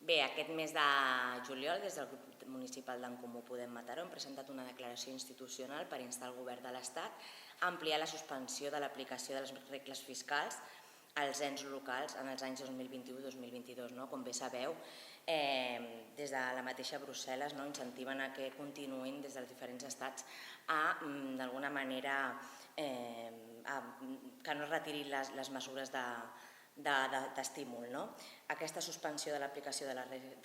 Bé, aquest mes de juliol, des del grup municipal d'en Comú Podem Mataró, hem presentat una declaració institucional per instar el Govern de l'Estat a ampliar la suspensió de l'aplicació de les regles fiscals als ens locals en els anys 2021 i 2022. Com bé sabeu, des de la mateixa Brussel·les incentiven a que continuïn des dels diferents estats a, d'alguna manera, que no es retirin les mesures d'estímul. Aquesta suspensió de l'aplicació de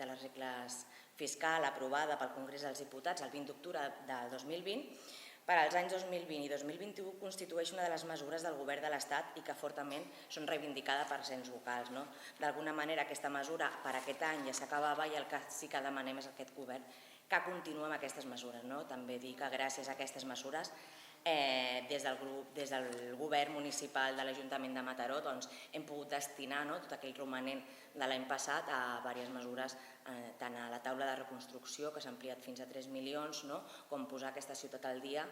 les regles fiscals aprovada pel Congrés dels Diputats el 20 d'octubre del 2020 per als anys 2020 i 2021 constitueix una de les mesures del Govern de l'Estat i que fortament són reivindicades per ens locals. D'alguna manera aquesta mesura per aquest any ja s'acabava i el que sí que demanem és a aquest Govern que continuï amb aquestes mesures. També dir que gràcies a aquestes mesures des del govern municipal de l'Ajuntament de Mataró hem pogut destinar tot aquell romanent de l'any passat a diverses mesures, tant a la taula de reconstrucció, que s'ha ampliat fins a 3 milions, com posar aquesta ciutat al dia,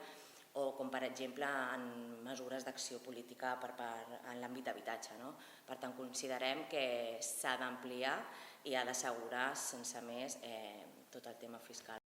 o com per exemple en mesures d'acció política en l'àmbit d'habitatge. Per tant, considerem que s'ha d'ampliar i ha d'assegurar sense més tot el tema fiscal.